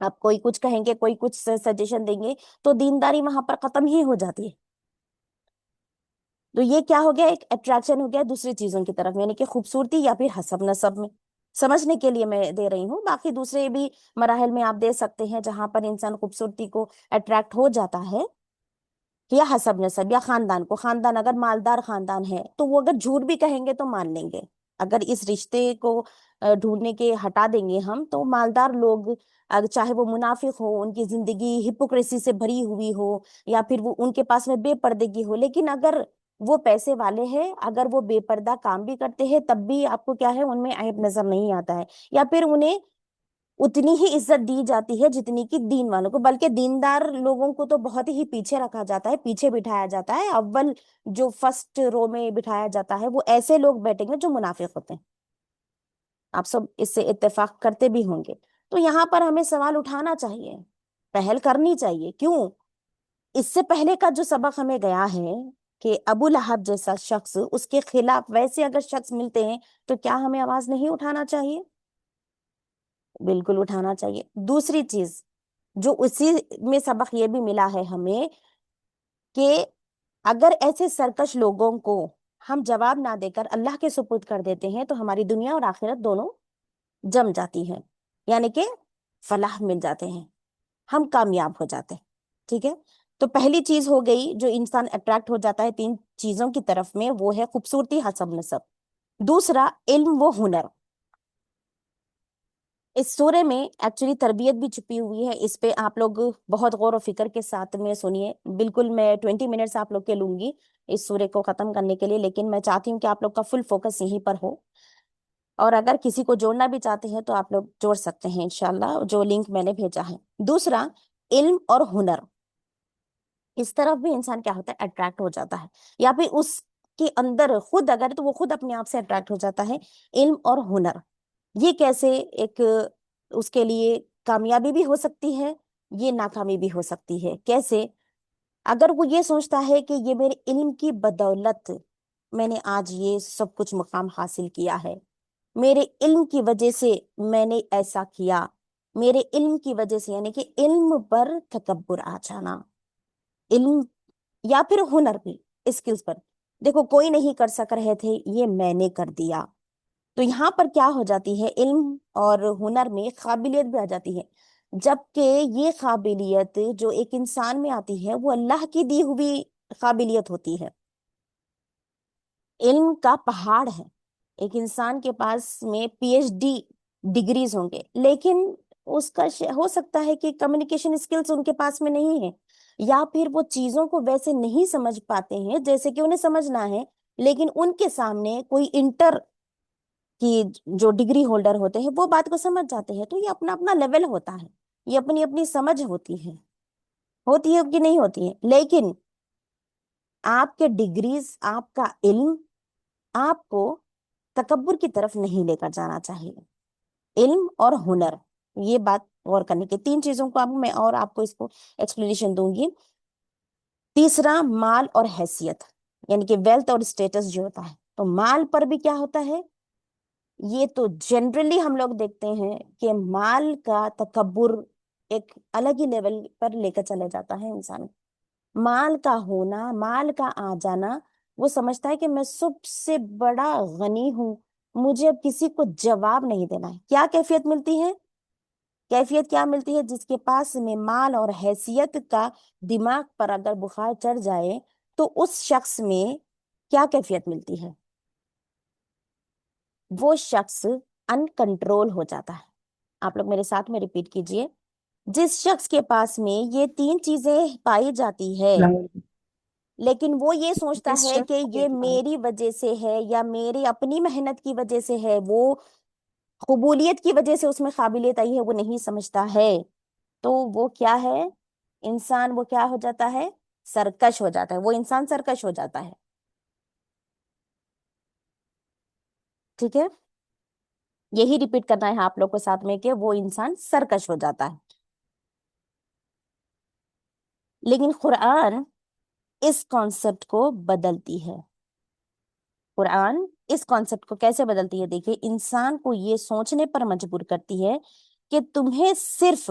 آپ کوئی کچھ کہیں گے، کوئی کچھ سجیشن دیں گے، تو دینداری وہاں پر ختم ہی ہو جاتی ہے. تو یہ کیا ہو گیا، ایک اٹریکشن ہو گیا دوسری چیزوں کی طرف، یعنی کہ خوبصورتی یا پھر حسب نسب میں. سمجھنے کے لیے میں دے رہی ہوں، باقی دوسرے بھی مراحل میں آپ دے سکتے ہیں جہاں پر انسان خوبصورتی کو اٹریکٹ ہو جاتا ہے، یا حسب نسب یا خاندان کو. خاندان اگر مالدار خاندان ہے تو وہ اگر جھوٹ بھی کہیں گے تو مان لیں گے. اگر اس رشتے کو ڈھونڈنے کے ہٹا دیں گے ہم، تو مالدار لوگ چاہے وہ منافق ہو، ان کی زندگی ہپوکریسی سے بھری ہوئی ہو، یا پھر وہ ان کے پاس میں بے پردگی ہو، لیکن اگر وہ پیسے والے ہیں، اگر وہ بے پردہ کام بھی کرتے ہیں، تب بھی آپ کو کیا ہے، ان میں عیب نظر نہیں آتا ہے، یا پھر انہیں اتنی ہی عزت دی جاتی ہے جتنی کہ دین والوں کو. بلکہ دیندار لوگوں کو تو بہت ہی پیچھے رکھا جاتا ہے، پیچھے بٹھایا جاتا ہے. اول جو فرسٹ رو میں بٹھایا جاتا ہے وہ ایسے لوگ بیٹھیں گے جو منافق ہوتے ہیں. آپ سب اس سے اتفاق کرتے بھی ہوں گے. تو یہاں پر ہمیں سوال اٹھانا چاہیے، پہل کرنی چاہیے. کیوں؟ اس سے پہلے کا جو سبق ہمیں گیا ہے کہ ابو لہب جیسا شخص، اس کے خلاف ویسے اگر شخص ملتے ہیں تو کیا ہمیں آواز نہیں اٹھانا چاہیے؟ بالکل اٹھانا چاہیے. دوسری چیز جو اسی میں سبق یہ بھی ملا ہے ہمیں کہ اگر ایسے سرکش لوگوں کو ہم جواب نہ دے کر اللہ کے سپرد کر دیتے ہیں تو ہماری دنیا اور آخرت دونوں جم جاتی ہے، یعنی کہ فلاح مل جاتے ہیں، ہم کامیاب ہو جاتے ہیں. ٹھیک ہے؟ تو پہلی چیز ہو گئی جو انسان اٹریکٹ ہو جاتا ہے تین چیزوں کی طرف میں، وہ ہے خوبصورتی، حسب نسب. دوسرا علم و ہنر. اس سورے میں ایکچولی تربیت بھی چھپی ہوئی ہے، اس پہ آپ لوگ بہت غور و فکر کے ساتھ میں سنیے. بالکل میں 20 منٹس آپ لوگ کے لوں گی اس سورے کو ختم کرنے کے لیے، لیکن میں چاہتی ہوں کہ آپ لوگ کا فل فوکس یہیں پر ہو. اور اگر کسی کو جوڑنا بھی چاہتے ہیں تو آپ لوگ جوڑ سکتے ہیں انشاءاللہ، جو لنک میں نے بھیجا ہے. دوسرا علم اور ہنر. اس طرف بھی انسان کیا ہوتا ہے، اٹریکٹ ہو جاتا ہے، یا پھر اس کے اندر خود اگر تو وہ خود اپنے آپ سے اٹریکٹ ہو جاتا ہے. علم اور ہنر یہ کیسے ایک اس کے لیے کامیابی بھی ہو سکتی ہے، یہ ناکامی بھی ہو سکتی ہے. کیسے؟ اگر وہ یہ سوچتا ہے کہ یہ میرے علم کی بدولت میں نے آج یہ سب کچھ مقام حاصل کیا ہے، میرے علم کی وجہ سے میں نے ایسا کیا، میرے علم کی وجہ سے، یعنی کہ علم پر تکبر آ جانا. علم یا پھر ہنر بھی، اسکلز پر دیکھو کوئی نہیں کر سک رہے تھے، یہ میں نے کر دیا. تو یہاں پر کیا ہو جاتی ہے، علم اور ہنر میں قابلیت بھی آ جاتی ہے. جبکہ یہ قابلیت جو ایک انسان میں آتی ہے وہ اللہ کی دی ہوئی قابلیت ہوتی ہے. علم کا پہاڑ ہے، ایک انسان کے پاس میں پی ایچ ڈی ڈگریز ہوں گے، لیکن اس کا ہو سکتا ہے کہ کمیونیکیشن اسکلز ان کے پاس میں نہیں ہے، یا پھر وہ چیزوں کو ویسے نہیں سمجھ پاتے ہیں جیسے کہ انہیں سمجھنا ہے. لیکن ان کے سامنے کوئی انٹر کی جو ڈگری ہولڈر ہوتے ہیں وہ بات کو سمجھ جاتے ہیں. تو یہ اپنا اپنا لیول ہوتا ہے، یہ اپنی اپنی سمجھ ہوتی ہے کہ نہیں ہوتی ہے. لیکن آپ کے ڈگریز، آپ کا علم آپ کو تکبر کی طرف نہیں لے کر جانا چاہیے. علم اور ہنر، یہ بات غور کرنے کی. تین چیزوں کو اب میں اور آپ کو اس کو ایکسپلینیشن دوں گی. تیسرا مال اور حیثیت، یعنی کہ ویلتھ اور اسٹیٹس جو ہوتا ہے. تو مال پر بھی کیا ہوتا ہے، یہ تو جنرلی ہم لوگ دیکھتے ہیں کہ مال کا تکبر ایک الگ ہی لیول پر لے کر چلے جاتا ہے انسان. مال کا ہونا، مال کا آ جانا، وہ سمجھتا ہے کہ میں سب سے بڑا غنی ہوں، مجھے اب کسی کو جواب نہیں دینا ہے. کیا کیفیت ملتی ہے؟ کیفیت کیا ملتی ہے؟ جس کے پاس میں مال اور حیثیت کا دماغ پر اگر بخار چڑھ جائے تو اس شخص میں کیا کیفیت ملتی ہے؟ وہ شخص ان کنٹرول ہو جاتا ہے. آپ لوگ میرے ساتھ میں ریپیٹ کیجئے. جس شخص کے پاس میں یہ تین چیزیں پائی جاتی ہے لیکن وہ یہ سوچتا جس ہے کہ شخص کے یہ پاس میری وجہ سے ہے یا میری اپنی محنت کی وجہ سے ہے، وہ قبولیت کی وجہ سے اس میں قابلیت آئی ہے، وہ نہیں سمجھتا ہے. تو وہ کیا ہے انسان، وہ کیا ہو جاتا ہے، سرکش ہو جاتا ہے. وہ انسان سرکش ہو جاتا ہے. ٹھیک ہے، یہی ریپیٹ کرنا ہے آپ لوگ کو ساتھ میں کہ وہ انسان سرکش ہو جاتا ہے. لیکن قرآن اس کانسیپٹ کو بدلتی ہے. قرآن اس کانسیپٹ کو کیسے بدلتی ہے؟ دیکھیے، انسان کو یہ سوچنے پر مجبور کرتی ہے کہ تمہیں صرف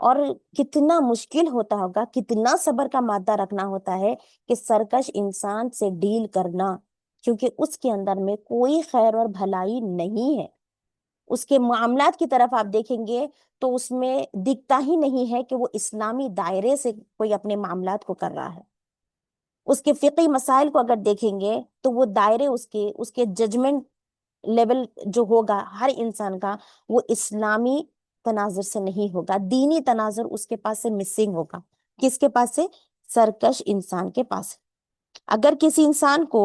اور کتنا مشکل ہوتا ہوگا، کتنا صبر کا مادہ رکھنا ہوتا ہے کہ سرکش انسان سے ڈیل کرنا، کیونکہ اس کے اندر میں کوئی خیر اور بھلائی نہیں ہے۔ اس کے معاملات کی طرف آپ دیکھیں گے تو اس میں دکھتا ہی نہیں ہے کہ وہ اسلامی دائرے سے کوئی اپنے معاملات کو کر رہا ہے۔ اس کے فقہی مسائل کو اگر دیکھیں گے تو وہ دائرے اس کے ججمنٹ لیول جو ہوگا ہر انسان کا، وہ اسلامی تناظر سے نہیں ہوگا، دینی تناظر اس کے پاس سے مسنگ ہوگا۔ کس کے پاس سے؟ سرکش انسان کے پاس۔ اگر کسی انسان کو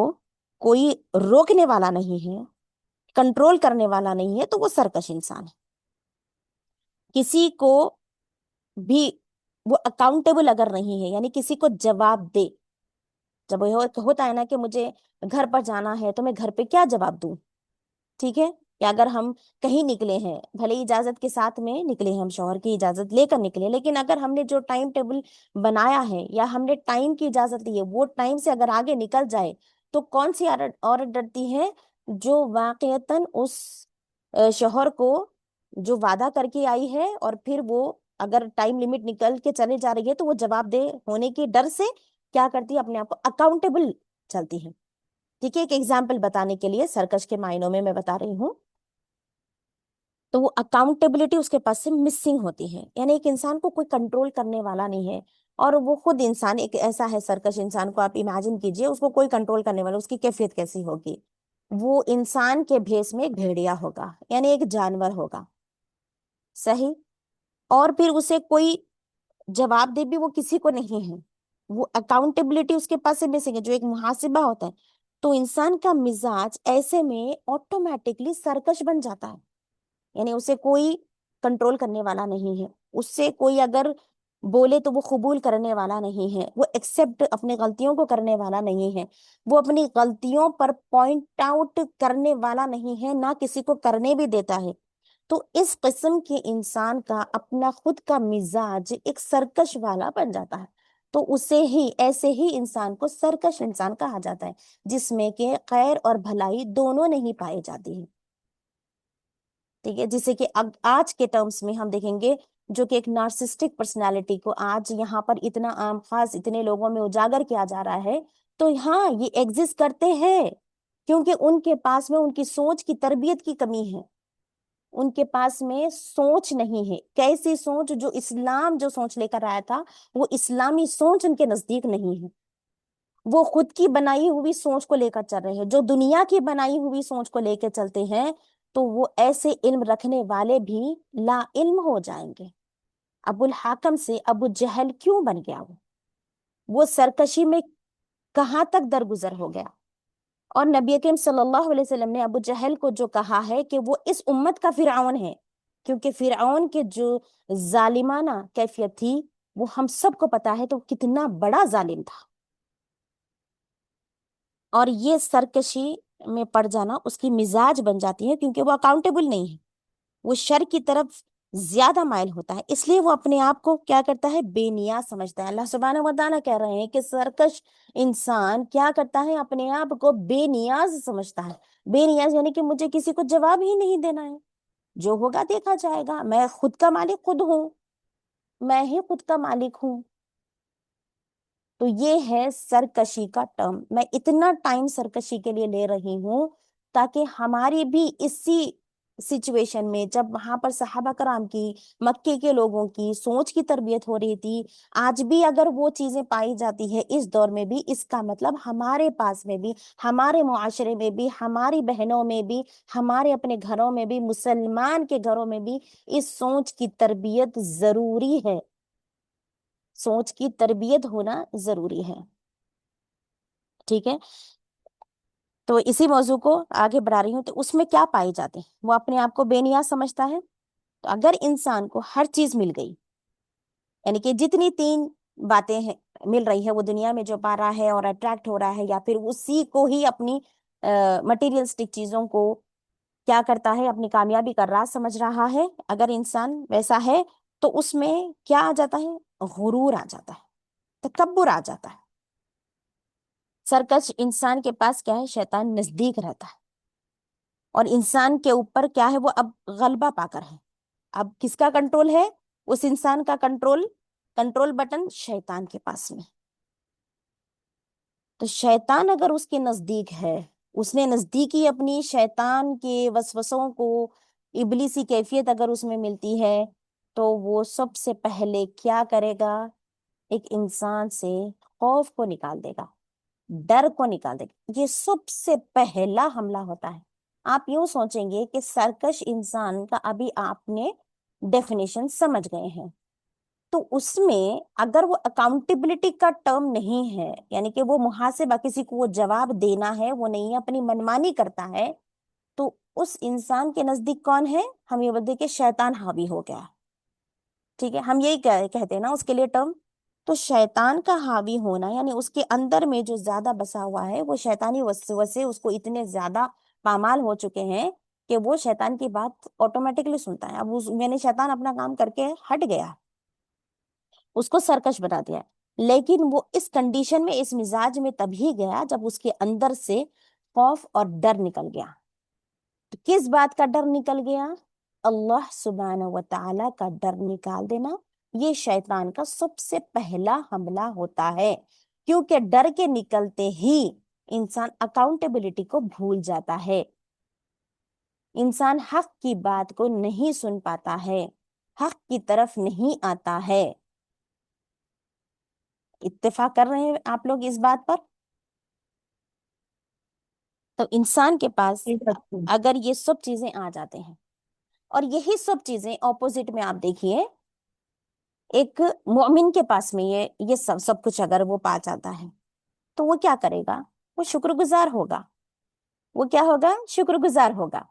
کوئی روکنے والا نہیں ہے، کنٹرول کرنے والا نہیں ہے، تو وہ سرکش انسان ہے۔ کسی کو بھی وہ اکاؤنٹیبل اگر نہیں ہے، یعنی کسی کو جواب دے، جب ہوتا ہے نا کہ مجھے گھر پر جانا ہے تو میں گھر پہ کیا جواب دوں، ٹھیک ہے؟ یا اگر ہم کہیں نکلے ہیں، بھلے اجازت کے ساتھ میں نکلے ہیں، ہم شوہر کی اجازت لے کر نکلے، لیکن اگر ہم نے جو ٹائم ٹیبل بنایا ہے یا ہم نے ٹائم کی اجازت لی ہے، وہ ٹائم سے اگر آگے نکل جائے تو کون سی عورت ڈرتی ہے؟ جو واقعتاً اس شوہر کو جو وعدہ کر کے آئی ہے، اور پھر وہ اگر ٹائم لمٹ نکل کے چلے جا رہی ہے تو وہ جواب دہ ہونے کے ڈر سے کیا کرتی ہے؟ اپنے آپ کو اکاؤنٹیبل چلتی ہے۔ ٹھیک ہے، ایک ایگزامپل بتانے کے لیے سرکش کے معنوں میں بتا رہی ہوں، تو وہ اکاؤنٹیبلٹی اس کے پاس سے مسنگ ہوتی ہے، یعنی ایک انسان کو کوئی کنٹرول کرنے والا نہیں ہے، اور وہ خود انسان ایک ایسا ہے، سرکش انسان کو آپ امیجن کیجئے، اس کو کوئی کنٹرول کرنے والا، اس کی کیفیت کیسی ہوگی؟ وہ انسان کے بھیس میں ایک بھیڑیا ہوگا، یعنی ایک جانور ہوگا، صحیح؟ اور پھر اسے کوئی جواب دے بھی وہ کسی کو نہیں ہے، وہ اکاؤنٹیبلٹی اس کے پاس سے مسنگ ہے، جو ایک محاسبہ ہوتا ہے۔ تو انسان کا مزاج ایسے میں آٹومیٹکلی سرکش بن جاتا ہے، یعنی اسے کوئی کنٹرول کرنے والا نہیں ہے، اس سے کوئی اگر بولے تو وہ قبول کرنے والا نہیں ہے، وہ ایکسپٹ اپنی غلطیوں کو کرنے والا نہیں ہے، وہ اپنی غلطیوں پر پوائنٹ آؤٹ کرنے والا نہیں ہے، نہ کسی کو کرنے بھی دیتا ہے۔ تو اس قسم کے انسان کا اپنا خود کا مزاج ایک سرکش والا بن جاتا ہے، تو اسے ہی ایسے ہی انسان کو سرکش انسان کہا جاتا ہے، جس میں کہ خیر اور بھلائی دونوں نہیں پائی جاتی ہے۔ ٹھیک ہے، جسے کہ آج کے ٹرمز میں ہم دیکھیں گے، جو کہ ایک نارسسٹک پرسنالٹی کو آج یہاں پر اتنا عام خاص اتنے لوگوں میں اجاگر کیا جا رہا ہے، تو ہاں یہ ایگزسٹ کرتے ہیں، کیونکہ ان کے پاس میں ان کی سوچ کی تربیت کی کمی ہے، ان کے پاس میں سوچ نہیں ہے، کیسی سوچ؟ جو اسلام جو سوچ لے کر آیا تھا وہ اسلامی سوچ ان کے نزدیک نہیں ہے، وہ خود کی بنائی ہوئی سوچ کو لے کر چل رہے ہیں، جو دنیا کی بنائی ہوئی سوچ کو لے کے چلتے ہیں تو وہ ایسے علم رکھنے والے بھی لا علم ہو جائیں گے۔ ابو الحاکم سے ابو جہل کیوں بن گیا؟ وہ سرکشی میں کہاں تک درگزر ہو گیا؟ اور نبی کریم صلی اللہ علیہ وسلم نے ابو جہل کو جو کہا ہے کہ وہ اس امت کا فرعون ہے، کیونکہ فرعون کے جو ظالمانہ کیفیت تھی وہ ہم سب کو پتا ہے، تو کتنا بڑا ظالم تھا، اور یہ سرکشی میں پڑ جانا اس کی مزاج بن جاتی ہے، کیونکہ وہ اکاؤنٹیبل نہیں ہے، وہ شر کی طرف زیادہ مائل ہوتا ہے، اس لیے وہ اپنے آپ کو کیا کرتا ہے؟ بے نیاز سمجھتا ہے۔ اللہ سبحانہ و تعالیٰ کہہ رہے ہیں کہ سرکش انسان کیا کرتا ہے؟ اپنے آپ کو بے نیاز سمجھتا ہے۔ بے نیاز یعنی کہ مجھے کسی کو جواب ہی نہیں دینا ہے، جو ہوگا دیکھا جائے گا، میں خود کا مالک خود ہوں، میں ہی خود کا مالک ہوں۔ تو یہ ہے سرکشی کا ٹرم۔ میں اتنا ٹائم سرکشی کے لیے لے رہی ہوں تاکہ ہماری بھی اسی سچویشن میں، جب وہاں پر صحابہ کرام کی، مکے کے لوگوں کی سوچ کی تربیت ہو رہی تھی، آج بھی اگر وہ چیزیں پائی جاتی ہے اس دور میں بھی، اس کا مطلب ہمارے پاس میں بھی، ہمارے معاشرے میں بھی، ہماری بہنوں میں بھی، ہمارے اپنے گھروں میں بھی، مسلمان کے گھروں میں بھی اس سوچ کی تربیت ضروری ہے، سوچ کی تربیت ہونا ضروری ہے۔ ٹھیک ہے، تو اسی موضوع کو آگے بڑھا رہی ہوں۔ تو اس میں کیا پائے جاتے ہیں؟ وہ اپنے آپ کو بے نیاز سمجھتا ہے۔ تو اگر انسان کو ہر چیز مل گئی، یعنی کہ جتنی تین باتیں ہیں مل رہی ہے، وہ دنیا میں جو پا رہا ہے اور اٹریکٹ ہو رہا ہے، یا پھر اسی کو ہی اپنی مٹیریلسٹک چیزوں کو کیا کرتا ہے؟ اپنی کامیابی کا راز سمجھ رہا ہے، اگر انسان ویسا ہے تو اس میں کیا آ جاتا ہے؟ غرور آ جاتا ہے، تکبر آ جاتا ہے۔ سرکش انسان کے پاس کیا ہے؟ شیطان نزدیک رہتا ہے، اور انسان کے اوپر کیا ہے؟ وہ اب غلبہ پا کر ہے۔ اب کس کا کنٹرول ہے؟ اس انسان کا کنٹرول بٹن شیطان کے پاس میں. تو شیطان اگر اس کے نزدیک ہے، اس نے نزدیکی اپنی شیطان کے وسوسوں کو، ابلیسی کیفیت اگر اس میں ملتی ہے، تو وہ سب سے پہلے کیا کرے گا؟ ایک انسان سے خوف کو نکال دے گا، ڈر کو نکال دے گا. یہ سب سے پہلا حملہ ہوتا ہے. آپ یوں سوچیں گے کہ سرکش انسان کا ابھی آپ نے ڈیفینیشن سمجھ گئے ہیں، تو اس میں اگر وہ اکاؤنٹیبلٹی کا ٹرم نہیں ہے، یعنی کہ وہ محاسبہ، کسی کو وہ جواب دینا ہے، وہ نہیں اپنی منمانی کرتا ہے، تو اس انسان کے نزدیک کون ہے؟ ہم یہ بولتے کہ شیطان حاوی ہو گیا. ٹھیک ہے، ہم یہی کہتے ہیں نا اس کے لیے ٹرم. تو شیطان کا حاوی ہونا یعنی اس کے اندر میں جو زیادہ بسا ہوا ہے، وہ شیطانی وسوسے اس کو اتنے زیادہ پامال ہو چکے ہیں کہ وہ شیطان کی بات آٹومیٹکلی سنتا ہے. اب یعنی شیطان اپنا کام کر کے ہٹ گیا، اس کو سرکش بنا دیا. لیکن وہ اس کنڈیشن میں، اس مزاج میں تبھی گیا جب اس کے اندر سے خوف اور ڈر نکل گیا. تو کس بات کا ڈر نکل گیا؟ اللہ سبحانہ و تعالی کا ڈر نکال دینا. یہ شیطان کا سب سے پہلا حملہ ہوتا ہے، کیونکہ ڈر کے نکلتے ہی انسان اکاؤنٹیبلٹی کو بھول جاتا ہے، انسان حق کی بات کو نہیں سن پاتا ہے، حق کی طرف نہیں آتا ہے. اتفاق کر رہے ہیں آپ لوگ اس بات پر؟ تو انسان کے پاس جی باجی. اگر یہ سب چیزیں آ جاتے ہیں، اور یہی سب چیزیں اپوزٹ میں آپ دیکھیے، ایک مومن کے پاس میں یہ سب کچھ اگر وہ پا جاتا ہے، تو وہ کیا کرے گا؟ وہ شکر گزار ہوگا. وہ کیا ہوگا؟ شکر گزار ہوگا.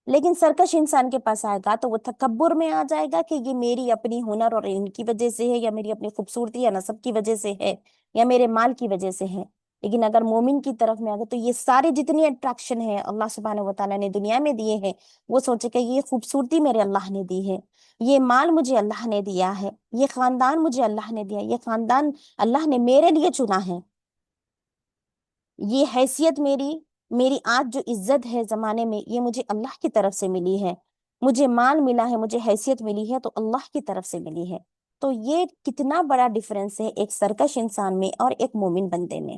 لیکن سرکش انسان کے پاس آئے گا تو وہ تکبر میں آ جائے گا کہ یہ میری اپنی ہنر اور ان کی وجہ سے ہے، یا میری اپنی خوبصورتی یا نسب کی وجہ سے ہے، یا میرے مال کی وجہ سے ہے. لیکن اگر مومن کی طرف میں آگے تو یہ سارے جتنی اٹریکشن ہے اللہ سبحانہ و تعالیٰ نے دنیا میں دیے ہیں، وہ سوچے کہ یہ خوبصورتی میرے اللہ نے دی ہے، یہ مال مجھے اللہ نے دیا ہے، یہ خاندان مجھے اللہ نے دیا، یہ خاندان اللہ نے میرے لیے چنا ہے، یہ حیثیت میری آج جو عزت ہے زمانے میں، یہ مجھے اللہ کی طرف سے ملی ہے، مجھے مال ملا ہے، مجھے حیثیت ملی ہے تو اللہ کی طرف سے ملی ہے. تو یہ کتنا بڑا ڈفرنس ہے ایک سرکش انسان میں اور ایک مومن بندے میں.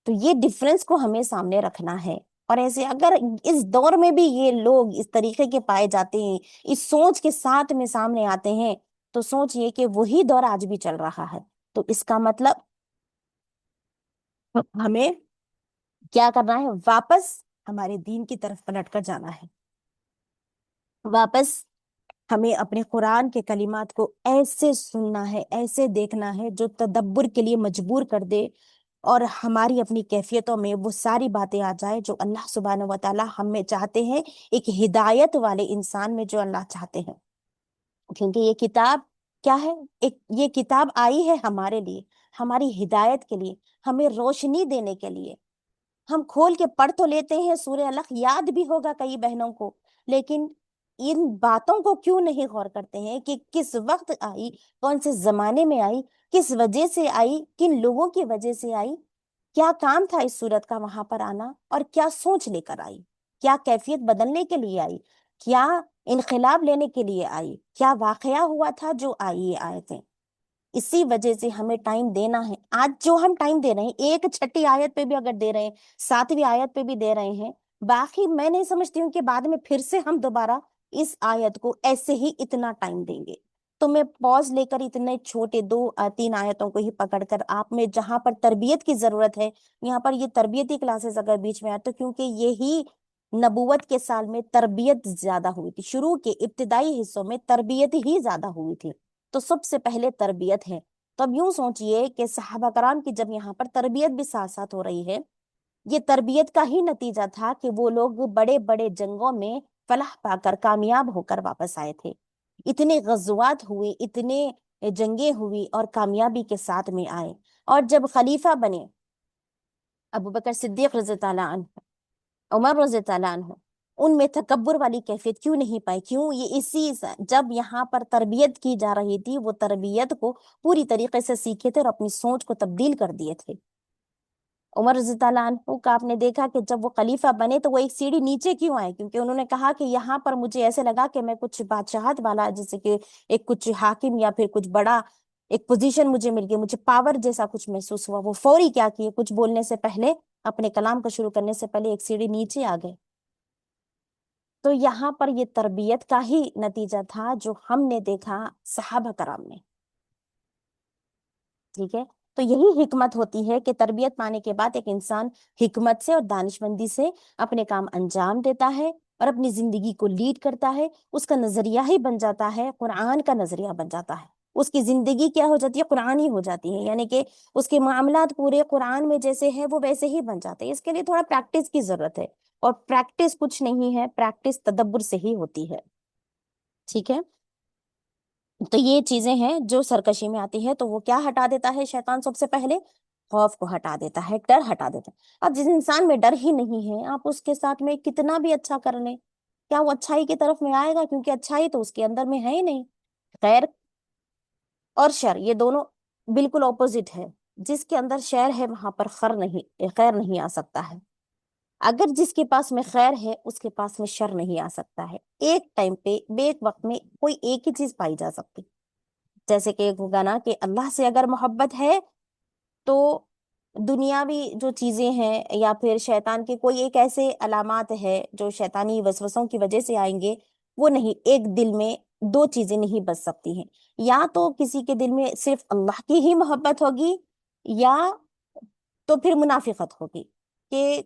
تو یہ ڈفرنس کو ہمیں سامنے رکھنا ہے. اور ایسے اگر اس دور میں بھی یہ لوگ اس طریقے کے پائے جاتے ہیں، اس سوچ کے ساتھ میں سامنے آتے ہیں، تو سوچئے کہ وہی دور آج بھی چل رہا ہے. تو اس کا مطلب ہمیں کیا کرنا ہے؟ واپس ہمارے دین کی طرف پلٹ کر جانا ہے. واپس ہمیں اپنے قرآن کے کلمات کو ایسے سننا ہے، ایسے دیکھنا ہے جو تدبر کے لیے مجبور کر دے، اور ہماری اپنی کیفیتوں میں وہ ساری باتیں آ جائے جو اللہ سبحانہ و تعالیٰ ہم میں چاہتے ہیں، ایک ہدایت والے انسان میں جو اللہ چاہتے ہیں. کیونکہ یہ کتاب کیا ہے؟ یہ کتاب آئی ہے ہمارے لیے، ہماری ہدایت کے لیے، ہمیں روشنی دینے کے لیے. ہم کھول کے پڑھ تو لیتے ہیں، سورہ الق یاد بھی ہوگا کئی بہنوں کو، لیکن ان باتوں کو کیوں نہیں غور کرتے ہیں کہ کس وقت آئی، کون سے زمانے میں آئی، کس وجہ سے آئی، کن لوگوں کی وجہ سے آئی، کیا کام تھا اس صورت کا وہاں پر آنا، اور کیا سوچ لے کر آئی، کیا کیفیت بدلنے کے لیے آئی، کیا انقلاب لینے کے لیے آئی، کیا واقعہ ہوا تھا جو آئی یہ آیتیں. اسی وجہ سے ہمیں ٹائم دینا ہے. آج جو ہم ٹائم دے رہے ہیں، ایک چھٹی آیت پہ بھی اگر دے رہے ہیں، 7ویں آیت پہ بھی دے رہے ہیں، باقی میں نہیں سمجھتی ہوں کہ بعد میں پھر سے ہم دوبارہ اس آیت کو ایسے ہی اتنا ٹائم دیں گے. تو میں پوز لے کر اتنے چھوٹے 2-3 آیتوں کو ہی پکڑ کر آپ میں جہاں پر تربیت کی ضرورت ہے، یہاں پر یہ تربیتی کلاسز اگر بیچ میں آئے تو کیونکہ یہی نبوت کے سال میں تربیت زیادہ ہوئی تھی، شروع کے ابتدائی حصوں میں تربیت ہی زیادہ ہوئی تھی، تو سب سے پہلے تربیت ہے. تو اب یوں سوچئے کہ صحابہ کرام کی جب یہاں پر تربیت بھی ساتھ ساتھ ہو رہی ہے، یہ تربیت کا ہی نتیجہ تھا کہ وہ لوگ بڑے بڑے جنگوں میں فلاح پا کر کامیاب ہو کر واپس آئے تھے. اتنے غزوات ہوئے، اتنے جنگیں ہوئی اور کامیابی کے ساتھ میں آئے. اور جب خلیفہ بنے ابو بکر صدیق رضی اللہ عنہ، عمر رضی اللہ عنہ، ان میں تکبر والی کیفیت کیوں نہیں پائی؟ کیوں؟ یہ جب یہاں پر تربیت کی جا رہی تھی، وہ تربیت کو پوری طریقے سے سیکھے تھے اور اپنی سوچ کو تبدیل کر دیے تھے. عمر رضی اللہ عنہ کا آپ نے دیکھا کہ جب وہ خلیفہ بنے تو وہ ایک سیڑھی نیچے کیوں آئے؟ کیونکہ انہوں نے کہا کہ یہاں پر مجھے ایسے لگا کہ میں کچھ بادشاہت والا، جیسے کہ ایک کچھ حاکم یا پھر کچھ بڑا ایک پوزیشن مجھے مل گئی، مجھے پاور جیسا کچھ محسوس ہوا۔ وہ فوری کیا کیے، کچھ بولنے سے پہلے، اپنے کلام کو شروع کرنے سے پہلے ایک سیڑھی نیچے آ گئے۔ تو یہاں پر یہ تربیت کا ہی نتیجہ تھا جو ہم نے دیکھا صحابہ کرام میں، ٹھیک ہے۔ تو یہی حکمت ہوتی ہے کہ تربیت پانے کے بعد ایک انسان حکمت سے اور دانش مندی سے اپنے کام انجام دیتا ہے اور اپنی زندگی کو لیڈ کرتا ہے، اس کا نظریہ ہی بن جاتا ہے، قرآن کا نظریہ بن جاتا ہے، اس کی زندگی کیا ہو جاتی ہے، قرآن ہی ہو جاتی ہے، یعنی کہ اس کے معاملات پورے قرآن میں جیسے ہیں وہ ویسے ہی بن جاتے ہیں۔ اس کے لیے تھوڑا پریکٹس کی ضرورت ہے، اور پریکٹس کچھ نہیں ہے، پریکٹس تدبر سے ہی ہوتی ہے، ٹھیک ہے۔ تو یہ چیزیں ہیں جو سرکشی میں آتی ہے۔ تو وہ کیا ہٹا دیتا ہے شیطان؟ سب سے پہلے خوف کو ہٹا دیتا ہے، ڈر ہٹا دیتا ہے۔ اب جس انسان میں ڈر ہی نہیں ہے، آپ اس کے ساتھ میں کتنا بھی اچھا کر لیں، کیا وہ اچھائی کی طرف میں آئے گا؟ کیونکہ اچھائی تو اس کے اندر میں ہے ہی نہیں۔ خیر اور شر یہ دونوں بالکل اپوزٹ ہے، جس کے اندر شر ہے وہاں پر خیر نہیں آ سکتا ہے، اگر جس کے پاس میں خیر ہے اس کے پاس میں شر نہیں آ سکتا ہے۔ ایک ٹائم پہ ایک وقت میں کوئی ایک ہی چیز پائی جا سکتی، جیسے کہ ایک ہوگا نا کہ اللہ سے اگر محبت ہے تو دنیاوی جو چیزیں ہیں یا پھر شیطان کے کوئی ایک ایسے علامات ہے جو شیطانی وسوسوں کی وجہ سے آئیں گے، وہ نہیں، ایک دل میں دو چیزیں نہیں بچ سکتی ہیں، یا تو کسی کے دل میں صرف اللہ کی ہی محبت ہوگی، یا تو پھر منافقت ہوگی کہ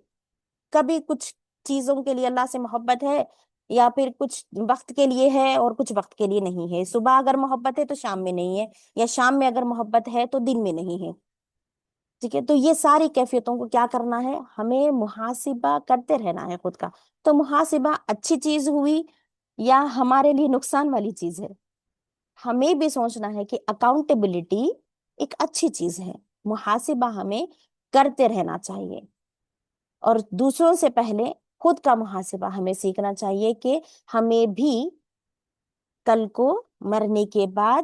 کبھی کچھ چیزوں کے لیے اللہ سے محبت ہے یا پھر کچھ وقت کے لیے ہے اور کچھ وقت کے لیے نہیں ہے، صبح اگر محبت ہے تو شام میں نہیں ہے، یا شام میں اگر محبت ہے تو دن میں نہیں ہے، ٹھیک ہے۔ تو یہ ساری کیفیتوں کو کیا کرنا ہے، ہمیں محاسبہ کرتے رہنا ہے خود کا۔ تو محاسبہ اچھی چیز ہوئی یا ہمارے لیے نقصان والی چیز ہے، ہمیں بھی سوچنا ہے کہ اکاؤنٹیبلٹی ایک اچھی چیز ہے، محاسبہ ہمیں کرتے رہنا چاہیے، اور دوسروں سے پہلے خود کا محاسبہ ہمیں سیکھنا چاہیے کہ ہمیں بھی کل کو مرنے کے بعد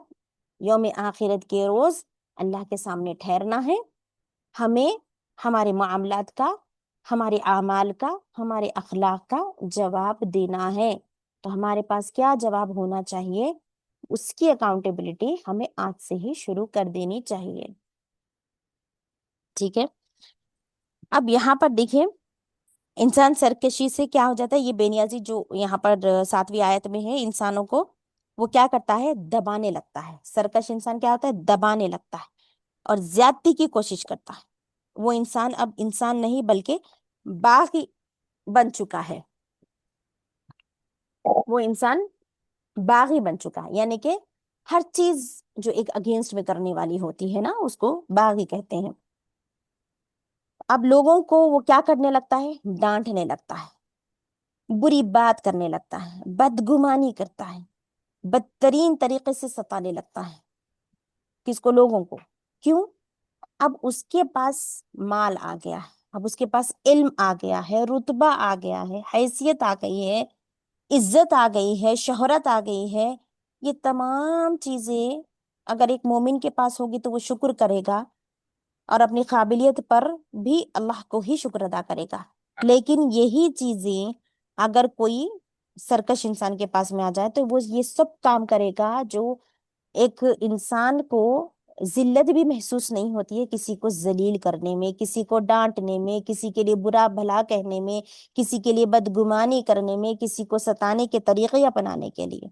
یوم آخرت کے روز اللہ کے سامنے ٹھہرنا ہے، ہمیں ہمارے معاملات کا، ہمارے اعمال کا، ہمارے اخلاق کا جواب دینا ہے۔ تو ہمارے پاس کیا جواب ہونا چاہیے، اس کی اکاؤنٹیبلٹی ہمیں آج سے ہی شروع کر دینی چاہیے، ٹھیک ہے۔ اب یہاں پر دیکھیں انسان سرکشی سے کیا ہو جاتا ہے، یہ بے نیازی جو یہاں پر 7ویں آیت میں ہے، انسانوں کو وہ کیا کرتا ہے، دبانے لگتا ہے۔ سرکش انسان کیا ہوتا ہے، دبانے لگتا ہے اور زیادتی کی کوشش کرتا ہے۔ وہ انسان اب انسان نہیں بلکہ باغی بن چکا ہے، وہ انسان باغی بن چکا ہے، یعنی کہ ہر چیز جو ایک اگینسٹ میں کرنے والی ہوتی ہے نا، اس کو باغی کہتے ہیں۔ اب لوگوں کو وہ کیا کرنے لگتا ہے، ڈانٹنے لگتا ہے، بری بات کرنے لگتا ہے، بدگمانی کرتا ہے، بدترین طریقے سے ستانے لگتا ہے، کس کو، لوگوں کو۔ کیوں؟ اب اس کے پاس مال آ گیا ہے، اب اس کے پاس علم آ گیا ہے، رتبہ آ گیا ہے، حیثیت آ گئی ہے، عزت آ گئی ہے، شہرت آ گئی ہے۔ یہ تمام چیزیں اگر ایک مومن کے پاس ہوگی تو وہ شکر کرے گا اور اپنی قابلیت پر بھی اللہ کو ہی شکر ادا کرے گا۔ لیکن یہی چیزیں اگر کوئی سرکش انسان کے پاس میں آ جائے تو وہ یہ سب کام کرے گا جو ایک انسان کو ذلت بھی محسوس نہیں ہوتی ہے، کسی کو ذلیل کرنے میں، کسی کو ڈانٹنے میں، کسی کے لیے برا بھلا کہنے میں، کسی کے لیے بدگمانی کرنے میں، کسی کو ستانے کے طریقے اپنانے کے لیے،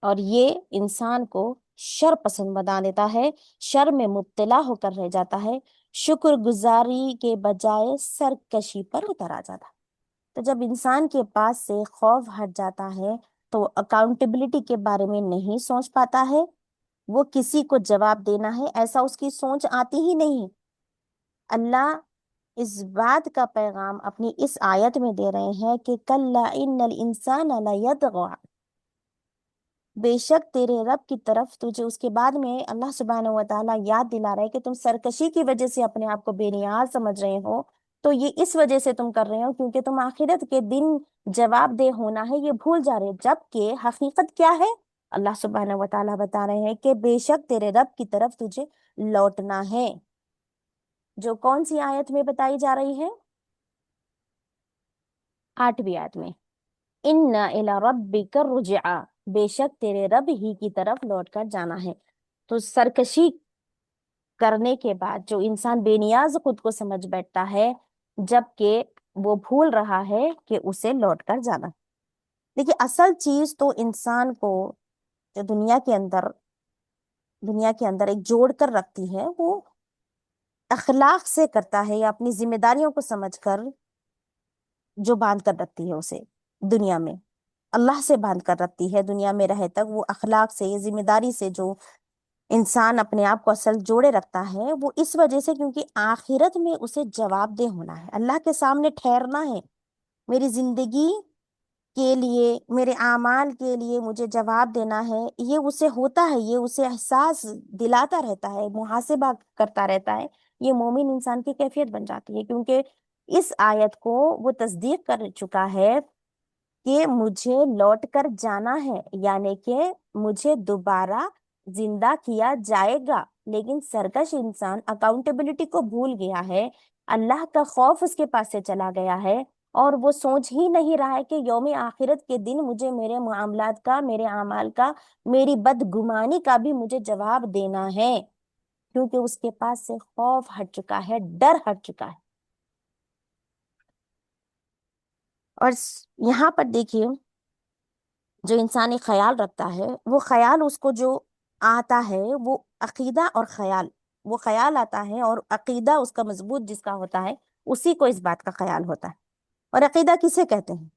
اور یہ انسان کو شر پسند بنا دیتا ہے، شر میں مبتلا ہو کر رہ جاتا ہے، شکر گزاری کے بجائے سرکشی پر اتر آ جاتا ہے۔ تو جب انسان کے پاس سے خوف ہٹ جاتا ہے تو اکاؤنٹیبلٹی کے بارے میں نہیں سوچ پاتا ہے، وہ کسی کو جواب دینا ہے ایسا اس کی سوچ آتی ہی نہیں۔ اللہ اس بات کا پیغام اپنی اس آیت میں دے رہے ہیں کہ کلا ان الانسان لیطغی، بے شک تیرے رب کی طرف تجھے اس کے بعد میں اللہ سبحانہ و تعالیٰ یاد دلا رہے کہ تم سرکشی کی وجہ سے اپنے آپ کو بے نیاز سمجھ رہے ہو، تو یہ اس وجہ سے تم کر رہے ہو کیونکہ تم آخرت کے دن جواب دہ ہونا ہے یہ بھول جا رہے، جبکہ حقیقت کیا ہے، اللہ سبحانہ و تعالیٰ بتا رہے ہیں کہ بے شک تیرے رب کی طرف تجھے لوٹنا ہے، جو کون سی آیت میں بتائی جا رہی ہے؟ 8ویں آیت میں، ان الی ربک الرجعا، بے شک تیرے رب ہی کی طرف لوٹ کر جانا ہے۔ تو سرکشی کرنے کے بعد جو انسان بے نیاز خود کو سمجھ بیٹھتا ہے، جبکہ وہ بھول رہا ہے کہ اسے لوٹ کر جانا۔ دیکھیے اصل چیز تو انسان کو جو دنیا کے اندر ایک جوڑ کر رکھتی ہے، وہ اخلاق سے کرتا ہے، یا اپنی ذمہ داریوں کو سمجھ کر جو باندھ کر رکھتی ہے اسے دنیا میں، اللہ سے باندھ کر رکھتی ہے دنیا میں رہے تک، وہ اخلاق سے، ذمہ داری سے جو انسان اپنے آپ کو اصل جوڑے رکھتا ہے، وہ اس وجہ سے کیونکہ آخرت میں اسے جواب دہ ہونا ہے، اللہ کے سامنے ٹھہرنا ہے، میری زندگی کے لیے، میرے اعمال کے لیے مجھے جواب دینا ہے، یہ اسے ہوتا ہے، یہ اسے احساس دلاتا رہتا ہے، محاسبہ کرتا رہتا ہے، یہ مومن انسان کی کیفیت بن جاتی ہے، کیونکہ اس آیت کو وہ تصدیق کر چکا ہے کہ مجھے لوٹ کر جانا ہے، یعنی کہ مجھے دوبارہ زندہ کیا جائے گا۔ لیکن سرکش انسان اکاؤنٹیبلٹی کو بھول گیا ہے، اللہ کا خوف اس کے پاس سے چلا گیا ہے، اور وہ سوچ ہی نہیں رہا ہے کہ یوم آخرت کے دن مجھے میرے معاملات کا، میرے اعمال کا، میری بدگمانی کا بھی مجھے جواب دینا ہے، کیونکہ اس کے پاس سے خوف ہٹ چکا ہے، ڈر ہٹ چکا ہے۔ اور یہاں پر دیکھیے جو انسانی خیال رکھتا ہے، وہ خیال اس کو جو آتا ہے وہ عقیدہ اور خیال، وہ خیال آتا ہے اور عقیدہ اس کا مضبوط جس کا ہوتا ہے، اسی کو اس بات کا خیال ہوتا ہے۔ اور عقیدہ کسے کہتے ہیں؟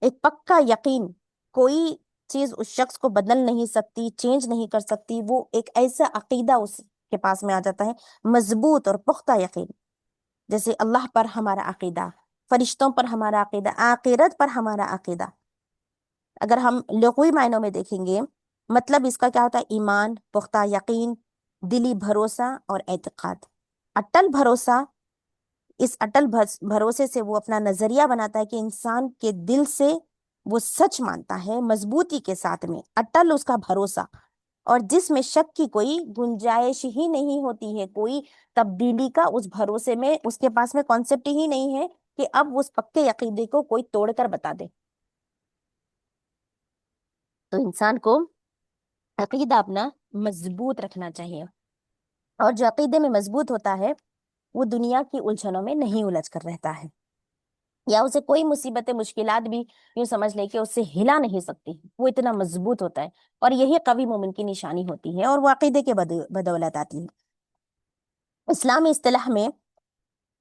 ایک پکا یقین، کوئی چیز اس شخص کو بدل نہیں سکتی، چینج نہیں کر سکتی، وہ ایک ایسا عقیدہ اس کے پاس میں آ جاتا ہے، مضبوط اور پختہ یقین، جیسے اللہ پر ہمارا عقیدہ، فرشتوں پر ہمارا عقیدہ، آخرت پر ہمارا عقیدہ۔ اگر ہم لغوی معنوں میں دیکھیں گے، مطلب اس کا کیا ہوتا ہے؟ ایمان، پختہ یقین، دلی بھروسہ اور اعتقاد، اٹل بھروسہ۔ اس اٹل بھروسے سے وہ اپنا نظریہ بناتا ہے کہ انسان کے دل سے وہ سچ مانتا ہے، مضبوطی کے ساتھ میں اٹل اس کا بھروسہ، اور جس میں شک کی کوئی گنجائش ہی نہیں ہوتی ہے، کوئی تبدیلی کا اس بھروسے میں اس کے پاس میں کانسیپٹ ہی نہیں ہے کہ اب اس پکے عقیدے کو کوئی توڑ کر بتا دے۔ تو انسان کو عقیدہ اپنا مضبوط رکھنا چاہیے، اور جو عقیدے میں مضبوط ہوتا ہے وہ دنیا کی الجھنوں میں نہیں الجھ کر رہتا ہے، یا اسے کوئی مصیبتیں، مشکلات بھی یوں سمجھ لے کہ اسے ہلا نہیں سکتی، وہ اتنا مضبوط ہوتا ہے، اور یہی قوی مومن کی نشانی ہوتی ہے، اور وہ عقیدے کے بدولت آتی ہے۔ اسلامی اصطلاح میں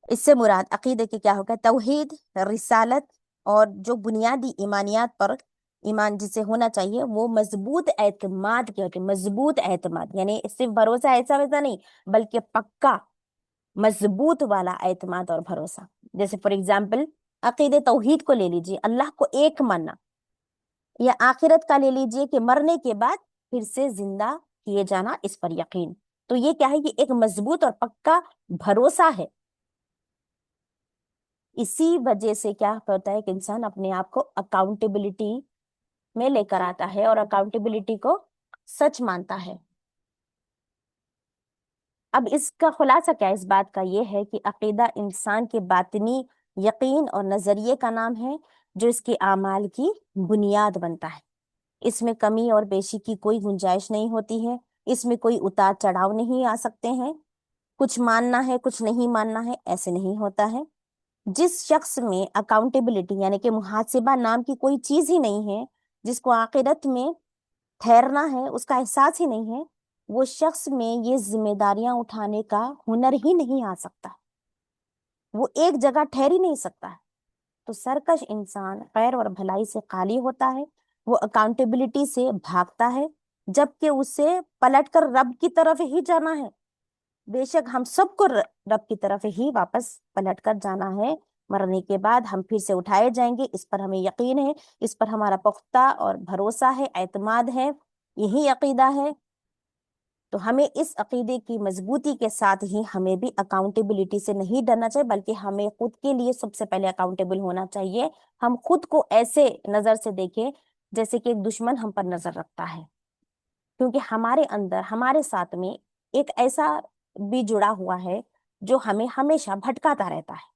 اس سے مراد عقیدے کے کیا ہوگا؟ توحید، رسالت، اور جو بنیادی ایمانیات پر ایمان جسے ہونا چاہیے، وہ مضبوط اعتماد کے ہوتے ہیں، مضبوط اعتماد، یعنی صرف بھروسہ ایسا ویسا نہیں، بلکہ پکا مضبوط والا اعتماد اور بھروسہ۔ جیسے فار ایگزامپل عقید توحید کو لے لیجیے، اللہ کو ایک ماننا، یا آخرت کا لے لیجیے کہ مرنے کے بعد پھر سے زندہ کیے جانا، اس پر یقین۔ تو یہ کیا ہے؟ یہ ایک مضبوط اور پکا بھروسہ ہے۔ اسی وجہ سے کیا کرتا ہے کہ انسان اپنے آپ کو اکاؤنٹیبلٹی میں لے کر آتا ہے، اور اکاؤنٹیبلٹی کو سچ مانتا ہے۔ اب اس کا خلاصہ کیا اس بات کا؟ یہ ہے کہ عقیدہ انسان کے باطنی یقین اور نظریے کا نام ہے، جو اس کے اعمال کی بنیاد بنتا ہے۔ اس میں کمی اور بیشی کی کوئی گنجائش نہیں ہوتی ہے، اس میں کوئی اتار چڑھاؤ نہیں آ سکتے ہیں، کچھ ماننا ہے کچھ نہیں ماننا ہے، ایسے نہیں ہوتا ہے۔ جس شخص میں اکاؤنٹیبلٹی یعنی کہ محاسبہ نام کی کوئی چیز ہی نہیں ہے، جس کو آخرت میں ٹھہرنا ہے، اس کا احساس ہی نہیں ہے، وہ شخص میں یہ ذمہ داریاں اٹھانے کا ہنر ہی نہیں آ سکتا، وہ ایک جگہ ٹھہر ہی نہیں سکتا ہے۔ تو سرکش انسان خیر اور بھلائی سے خالی ہوتا ہے، وہ اکاؤنٹیبلٹی سے بھاگتا ہے، جبکہ اسے پلٹ کر رب کی طرف ہی جانا ہے۔ بے شک ہم سب کو رب کی طرف ہی واپس پلٹ کر جانا ہے، مرنے کے بعد ہم پھر سے اٹھائے جائیں گے، اس پر ہمیں یقین ہے، اس پر ہمارا پختہ اور بھروسہ ہے، اعتماد ہے، یہی عقیدہ ہے۔ تو ہمیں اس عقیدے کی مضبوطی کے ساتھ ہی ہمیں بھی اکاؤنٹیبلٹی سے نہیں ڈرنا چاہیے، بلکہ ہمیں خود کے لیے سب سے پہلے اکاؤنٹیبل ہونا چاہیے۔ ہم خود کو ایسے نظر سے دیکھیں جیسے کہ ایک دشمن ہم پر نظر رکھتا ہے، کیونکہ ہمارے اندر، ہمارے ساتھ میں ایک ایسا بھی جڑا ہوا ہے جو ہمیں ہمیشہ بھٹکاتا رہتا ہے،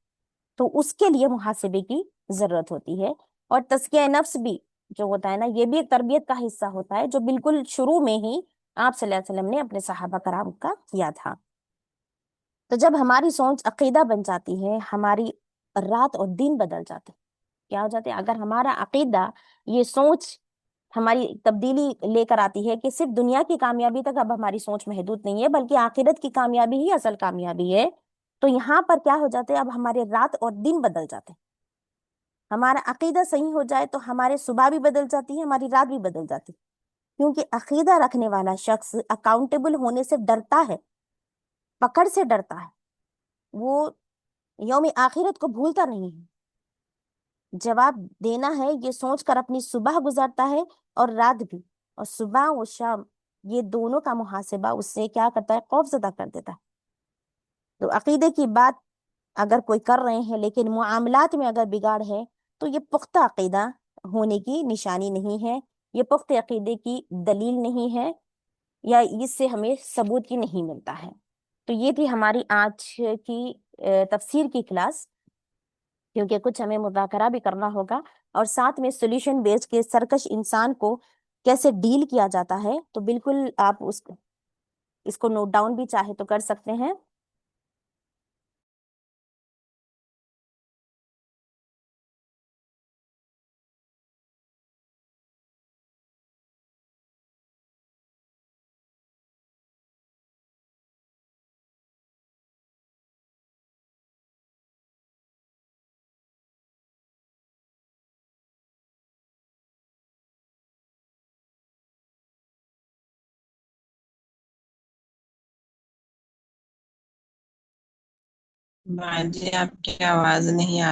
تو اس کے لیے محاسبے کی ضرورت ہوتی ہے۔ اور تزکیہ نفس بھی جو ہوتا ہے نا، یہ بھی ایک تربیت کا حصہ ہوتا ہے، جو بالکل شروع میں ہی آپ صلی اللہ علیہ وسلم نے اپنے صحابہ کرام کا کیا تھا۔ تو جب ہماری سوچ عقیدہ بن جاتی ہے، ہماری رات اور دن بدل جاتے، کیا ہو جاتے ہیں؟ اگر ہمارا عقیدہ، یہ سوچ ہماری تبدیلی لے کر آتی ہے کہ صرف دنیا کی کامیابی تک اب ہماری سوچ محدود نہیں ہے، بلکہ آخرت کی کامیابی ہی اصل کامیابی ہے، تو یہاں پر کیا ہو جاتے ہیں؟ اب ہمارے رات اور دن بدل جاتے ہیں۔ ہمارا عقیدہ صحیح ہو جائے تو ہمارے صبح بھی بدل جاتی ہے، ہماری رات بھی بدل جاتی ہے، کیونکہ عقیدہ رکھنے والا شخص اکاؤنٹیبل ہونے سے ڈرتا ہے، پکڑ سے ڈرتا ہے، وہ یوم آخرت کو بھولتا نہیں ہے، جواب دینا ہے یہ سوچ کر اپنی صبح گزارتا ہے اور رات بھی، اور صبح و شام یہ دونوں کا محاسبہ اس سے کیا کرتا ہے؟ خوف زدہ کر دیتا ہے۔ تو عقیدے کی بات اگر کوئی کر رہے ہیں لیکن معاملات میں اگر بگاڑ ہے تو یہ پختہ عقیدہ ہونے کی نشانی نہیں ہے، یہ پختہ عقیدے کی دلیل نہیں ہے، یا اس سے ہمیں ثبوت کی نہیں ملتا ہے۔ تو یہ تھی ہماری آج کی تفسیر کی کلاس، کیونکہ کچھ ہمیں مذاکرہ بھی کرنا ہوگا، اور ساتھ میں سولوشن بیس کے سرکش انسان کو کیسے ڈیل کیا جاتا ہے، تو بالکل آپ اس کو نوٹ ڈاؤن بھی چاہے تو کر سکتے ہیں۔ جی آپ کی آواز نہیں آ